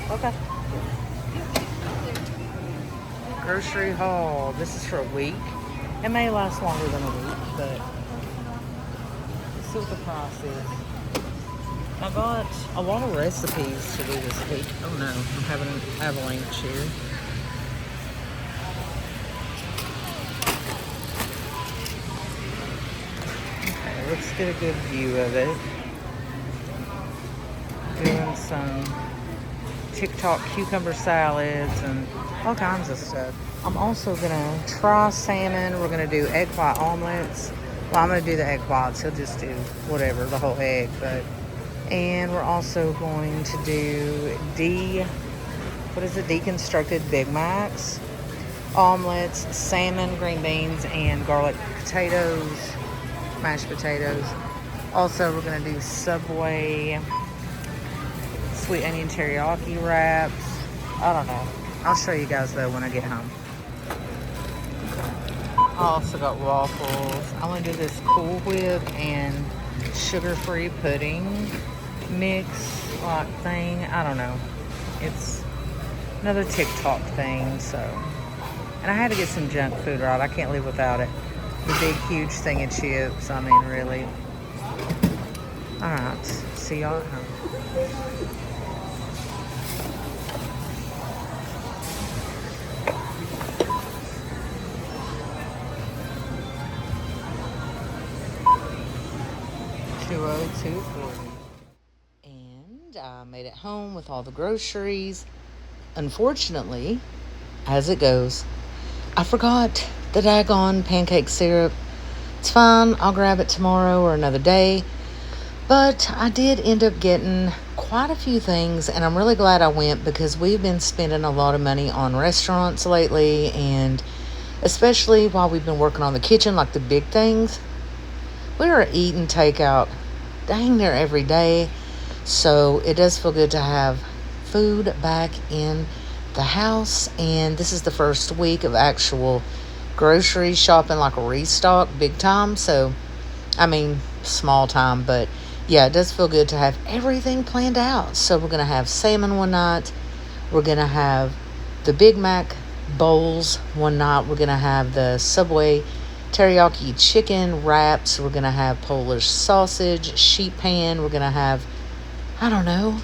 Okay. Grocery haul. This is for a week. It may last longer than a week, but let's see what the price is. I got a lot of recipes to do this week. Oh no, I'm having an avalanche here. Okay, let's get a good view of it. Doing some TikTok cucumber salads and all kinds of stuff. I'm also gonna try salmon. We're gonna do egg white omelets. Well, I'm gonna do the egg whites. He'll just do whatever, the whole egg. And we're also going to do deconstructed Big Macs, omelets, salmon, green beans, and garlic potatoes, mashed potatoes. Also, we're gonna do Subway sweet onion teriyaki wraps. I don't know. I'll show you guys though when I get home. I also got waffles. I'm gonna do this Cool Whip and sugar-free pudding mix like thing. I don't know. It's another TikTok thing, so. And I had to get some junk food right. I can't live without it. The big, huge thing of chips. I mean, really. All right. See y'all at home. 20240. And I made it home with all the groceries. Unfortunately, as it goes, I forgot the daggone pancake syrup. It's fine. I'll grab it tomorrow or another day. But I did end up getting quite a few things, and I'm really glad I went because we've been spending a lot of money on restaurants lately, and especially while we've been working on the kitchen, like the big things. We are eating takeout dang near every day, so it does feel good to have food back in the house. And this is the first week of actual grocery shopping, like a restock big time. So I mean small time, but yeah, it does feel good to have everything planned out. So we're gonna have salmon one night, we're gonna have the Big Mac bowls one night, we're gonna have the Subway teriyaki chicken wraps, we're gonna have Polish sausage, sheet pan, we're gonna have, I don't know,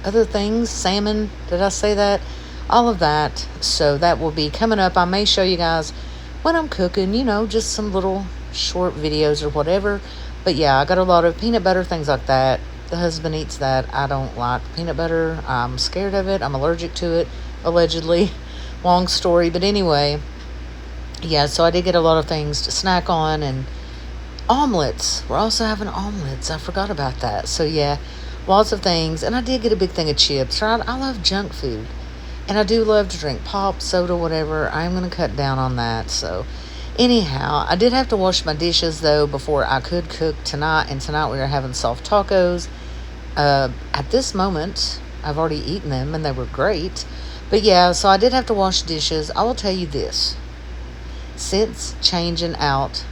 other things, salmon, did I say that? All of that. So that will be coming up. I may show you guys when I'm cooking, just some little short videos or whatever. But yeah, I got a lot of peanut butter, things like that. The husband eats that. I don't like peanut butter. I'm scared of it. I'm allergic to it, allegedly. Long story. But anyway, yeah, so I did get a lot of things to snack on, and omelets. We're also having omelets. I forgot about that. So yeah, lots of things. And I did get a big thing of chips, right? I love junk food. And I do love to drink pop, soda, whatever. I'm going to cut down on that. So anyhow, I did have to wash my dishes, though, before I could cook tonight. And tonight we are having soft tacos. At this moment, I've already eaten them, and they were great. But yeah, so I did have to wash dishes. I will tell you this. Since changing out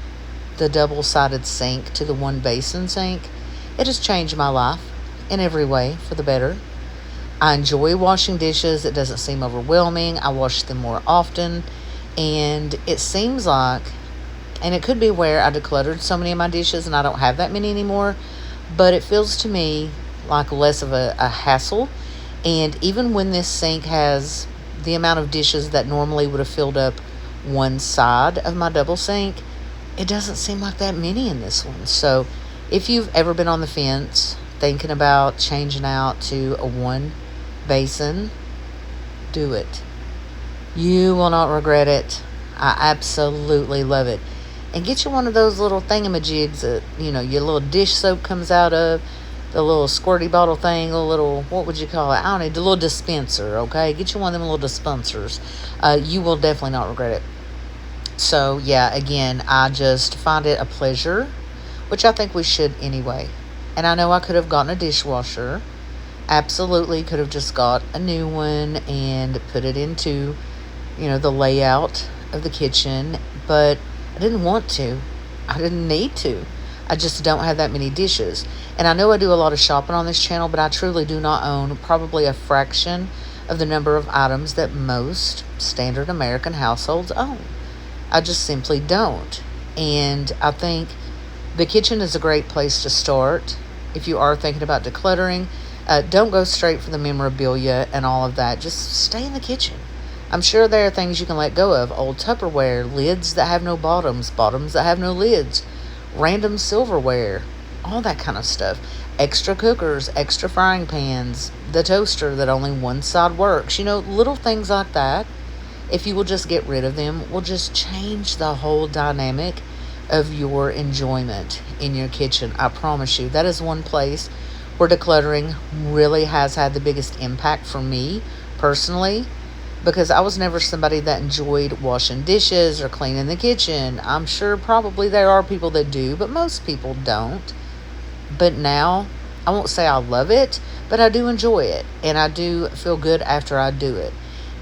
the double-sided sink to the one basin sink, it has changed my life in every way for the better. I enjoy washing dishes. It doesn't seem overwhelming. I wash them more often. And it seems like, and it could be where I decluttered so many of my dishes and I don't have that many anymore, but it feels to me like less of a hassle. And even when this sink has the amount of dishes that normally would have filled up one side of my double sink, it doesn't seem like that many in this one. So if you've ever been on the fence thinking about changing out to a one basin, do it. You will not regret it. I absolutely love it. And get you one of those little thingamajigs that, your little dish soap comes out of, the little squirty bottle thing, a little, what would you call it? I don't know, the little dispenser, okay? Get you one of them little dispensers. You will definitely not regret it. So, yeah, again, I just find it a pleasure, which I think we should anyway. And I know I could have gotten a dishwasher. Absolutely could have just got a new one and put it into, the layout of the kitchen. But I didn't want to. I didn't need to. I just don't have that many dishes. And I know I do a lot of shopping on this channel, but I truly do not own probably a fraction of the number of items that most standard American households own. I just simply don't. And I think the kitchen is a great place to start. If you are thinking about decluttering, don't go straight for the memorabilia and all of that. Just stay in the kitchen. I'm sure there are things you can let go of. Old Tupperware, lids that have no bottoms, bottoms that have no lids, random silverware, all that kind of stuff. Extra cookers, extra frying pans, the toaster that only one side works. Little things like that. If you will just get rid of them, will just change the whole dynamic of your enjoyment in your kitchen. I promise you, that is one place where decluttering really has had the biggest impact for me personally, because I was never somebody that enjoyed washing dishes or cleaning the kitchen. I'm sure probably there are people that do, but most people don't. But now, I won't say I love it, but I do enjoy it, and I do feel good after I do it.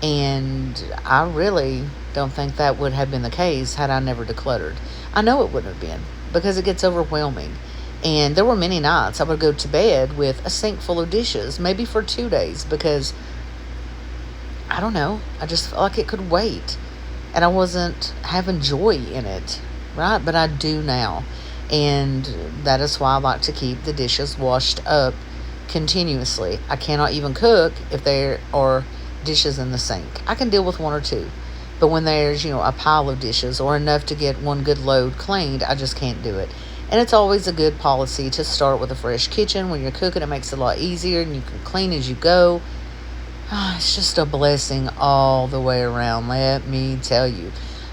And I really don't think that would have been the case had I never decluttered. I know it wouldn't have been, because it gets overwhelming. And there were many nights I would go to bed with a sink full of dishes, maybe for 2 days, because I don't know, I just felt like it could wait. And I wasn't having joy in it, right? But I do now. And that is why I like to keep the dishes washed up continuously. I cannot even cook if there are dishes in the sink. I can deal with one or two. But when there's, a pile of dishes or enough to get one good load cleaned, I just can't do it. And it's always a good policy to start with a fresh kitchen. When you're cooking, it makes it a lot easier and you can clean as you go. It's just a blessing all the way around, let me tell you.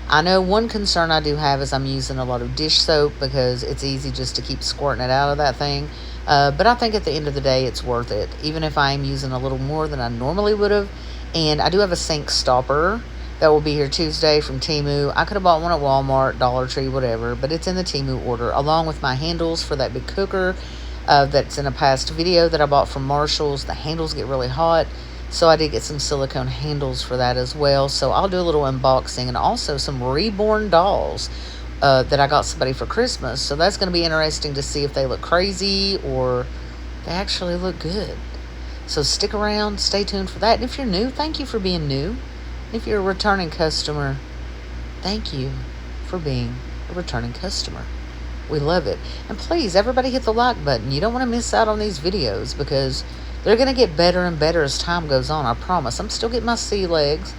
I know one concern I do have is I'm using a lot of dish soap because it's easy just to keep squirting it out of that thing. But I think at the end of the day, it's worth it, even if I'm using a little more than I normally would have. And I do have a sink stopper that will be here Tuesday from Temu. I could have bought one at Walmart, Dollar Tree, whatever, but it's in the Temu order, along with my handles for that big cooker that's in a past video that I bought from Marshall's. The handles get really hot. So I did get some silicone handles for that as well. So I'll do a little unboxing, and also some reborn dolls that I got somebody for Christmas. So that's going to be interesting to see if they look crazy or they actually look good. So stick around, stay tuned for that. And if you're new, thank you for being new. If you're a returning customer, thank you for being a returning customer. We love it. And please, everybody hit the like button. You don't want to miss out on these videos because they're going to get better and better as time goes on, I promise. I'm still getting my sea legs.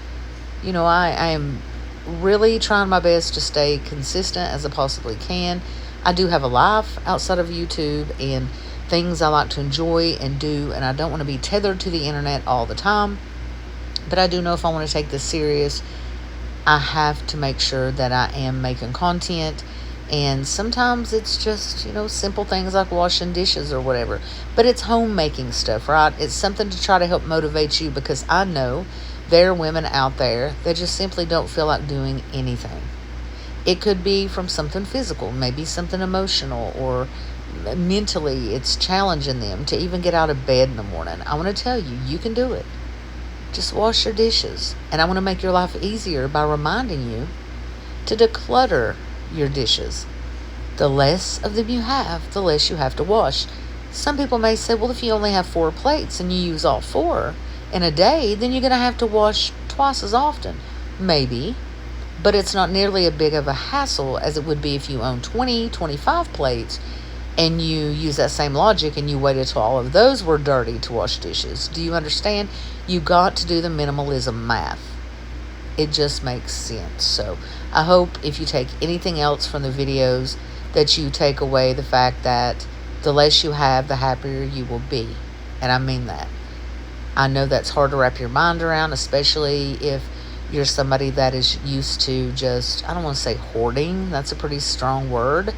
I am really trying my best to stay consistent as I possibly can. I do have a life outside of YouTube and things I like to enjoy and do, and I don't want to be tethered to the internet all the time. But I do know if I want to take this serious, I have to make sure that I am making content. And sometimes it's just, simple things like washing dishes or whatever. But it's homemaking stuff, right? It's something to try to help motivate you, because I know there are women out there that just simply don't feel like doing anything. It could be from something physical, maybe something emotional, or mentally it's challenging them to even get out of bed in the morning. I want to tell you, you can do it. Just wash your dishes. And I want to make your life easier by reminding you to declutter your dishes. The less of them you have, the less you have to wash. Some people may say, well, if you only have 4 plates and you use all 4 in a day, then you're going to have to wash twice as often. Maybe, but it's not nearly as big of a hassle as it would be if you own 20, 25 plates and you use that same logic and you waited till all of those were dirty to wash dishes. Do you understand? You got to do the minimalism math. It just makes sense. So I hope if you take anything else from the videos, that you take away the fact that the less you have, the happier you will be. And I mean that. I know that's hard to wrap your mind around, especially if you're somebody that is used to just, I don't want to say hoarding. That's a pretty strong word.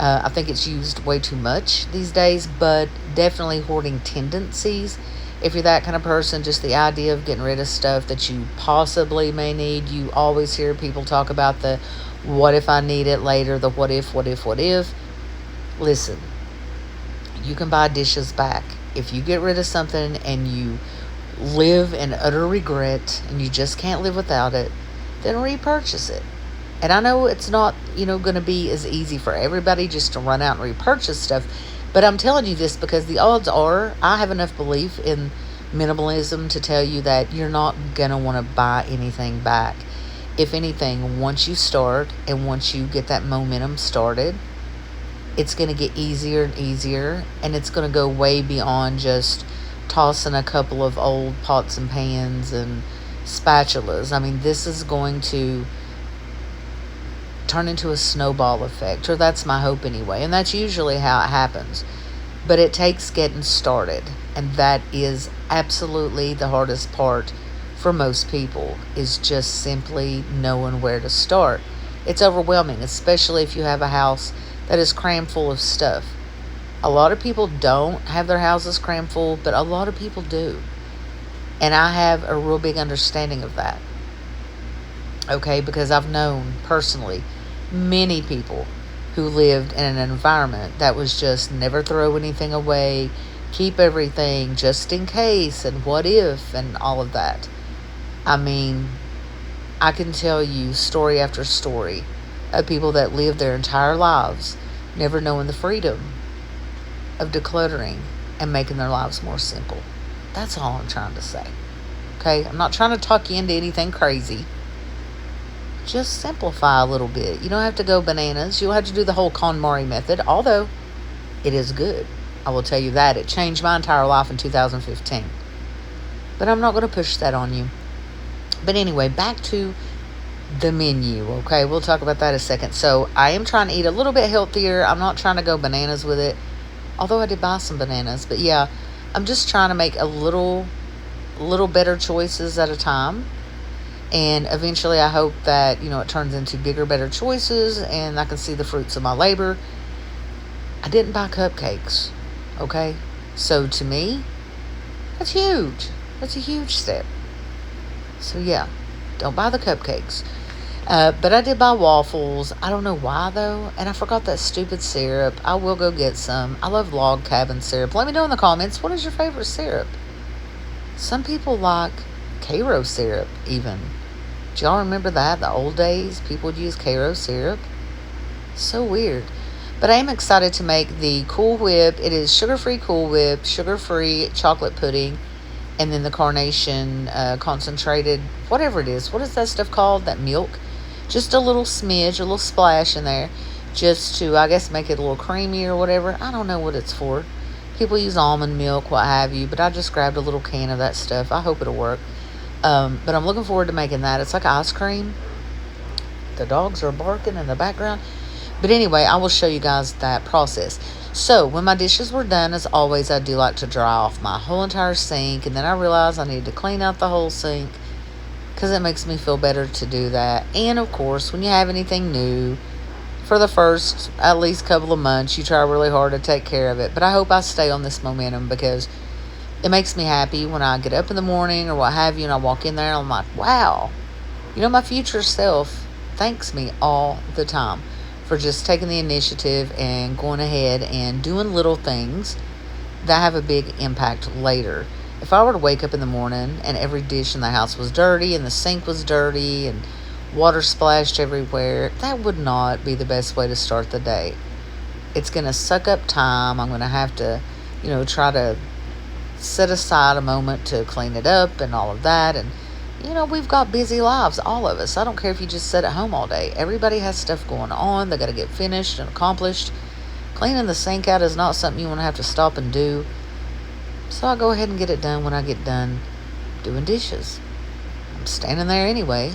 I think it's used way too much these days, but definitely hoarding tendencies. If you're that kind of person, just the idea of getting rid of stuff that you possibly may need. You always hear people talk about the what if I need it later, the what if. Listen, you can buy dishes back. If you get rid of something and you live in utter regret and you just can't live without it, then repurchase it. And I know it's not, going to be as easy for everybody just to run out and repurchase stuff. But I'm telling you this because the odds are I have enough belief in minimalism to tell you that you're not going to want to buy anything back. If anything, once you start and once you get that momentum started, it's going to get easier and easier, and it's going to go way beyond just tossing a couple of old pots and pans and spatulas. I mean, this is going to turn into a snowball effect, or that's my hope anyway, and that's usually how it happens. But it takes getting started, and that is absolutely the hardest part for most people, is just simply knowing where to start. It's overwhelming, especially if you have a house that is crammed full of stuff. A lot of people don't have their houses crammed full, but a lot of people do. And I have a real big understanding of that. Okay, because I've known personally many people who lived in an environment that was just never throw anything away, keep everything just in case, and what if, and all of that. I mean, I can tell you story after story of people that lived their entire lives never knowing the freedom of decluttering and making their lives more simple. That's all I'm trying to say. Okay? I'm not trying to talk you into anything crazy. Just simplify a little bit. You don't have to go bananas. You don't have to do the whole KonMari method, although it is good. I will tell you that. It changed my entire life in 2015. But I'm not going to push that on you. But anyway, back to the menu, okay? We'll talk about that in a second. So I am trying to eat a little bit healthier. I'm not trying to go bananas with it, although I did buy some bananas. But yeah, I'm just trying to make a little better choices at a time. And eventually I hope that, it turns into bigger, better choices, and I can see the fruits of my labor. I didn't buy cupcakes, okay? So to me, that's huge. That's a huge step. So yeah, don't buy the cupcakes. But I did buy waffles. I don't know why though. And I forgot that stupid syrup. I will go get some. I love log cabin syrup. Let me know in the comments, what is your favorite syrup? Some people like Karo syrup even. Do y'all remember that? The old days, people would use Karo syrup. So weird. But I am excited to make the Cool Whip. It is sugar-free Cool Whip, sugar-free chocolate pudding, and then the Carnation concentrated, whatever it is. What is that stuff called? That milk? Just a little smidge, a little splash in there, just to, I guess, make it a little creamy or whatever. I don't know what it's for. People use almond milk, what have you, but I just grabbed a little can of that stuff. I hope it'll work. But I'm looking forward to making that. It's like ice cream. The dogs are barking in the background. But anyway, I will show you guys that process. So when my dishes were done, as always, I do like to dry off my whole entire sink. And then I realized I needed to clean out the whole sink, because it makes me feel better to do that. And of course, when you have anything new, for the first at least couple of months, you try really hard to take care of it. But I hope I stay on this momentum, because it makes me happy when I get up in the morning or what have you, and I walk in there and I'm like, wow, my future self thanks me all the time for just taking the initiative and going ahead and doing little things that have a big impact later. If I were to wake up in the morning and every dish in the house was dirty and the sink was dirty and water splashed everywhere, that would not be the best way to start the day. It's going to suck up time. I'm going to have to, try to set aside a moment to clean it up and all of that. And, we've got busy lives, all of us. I don't care if you just sit at home all day. Everybody has stuff going on. They got to get finished and accomplished. Cleaning the sink out is not something you want to have to stop and do. So I go ahead and get it done when I get done doing dishes. I'm standing there anyway.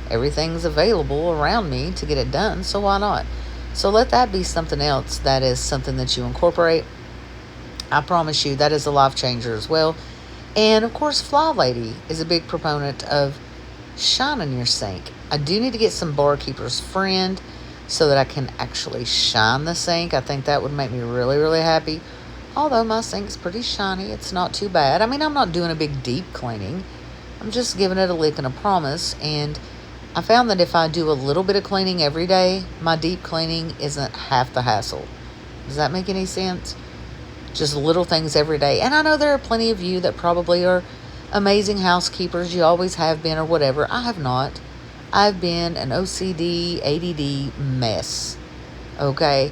Everything's available around me to get it done, so why not? So let that be something else that is something that you incorporate. I promise you that is a life changer as well. And of course, Fly Lady is a big proponent of shining your sink. I do need to get some Barkeeper's Friend so that I can actually shine the sink. I think that would make me really, really happy. Although my sink's pretty shiny, it's not too bad. I mean, I'm not doing a big deep cleaning. I'm just giving it a lick and a promise. And I found that if I do a little bit of cleaning every day, my deep cleaning isn't half the hassle. Does that make any sense? Just little things every day. And I know there are plenty of you that probably are amazing housekeepers. You always have been or whatever. I have not. I've been an OCD, ADD mess. Okay?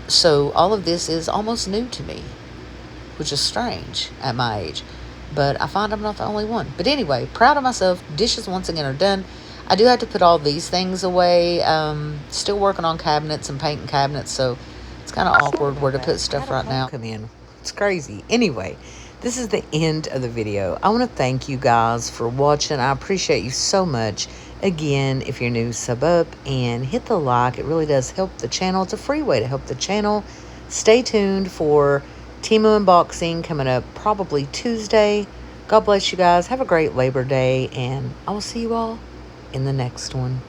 So all of this is almost new to me, which is strange at my age. but I find I'm not the only one. But anyway, proud of myself. Dishes once again are done. I do have to put all these things away. Still working on cabinets and painting cabinets, so it's kind of awkward where to put stuff right now. Come in. It's crazy. Anyway, this is the end of the video. I want to thank you guys for watching. I appreciate you so much. Again, if you're new, sub up and hit the like. It really does help the channel. It's a free way to help the channel. Stay tuned for Temu unboxing coming up probably Tuesday. God bless you guys. Have a great Labor Day, and I will see you all in the next one.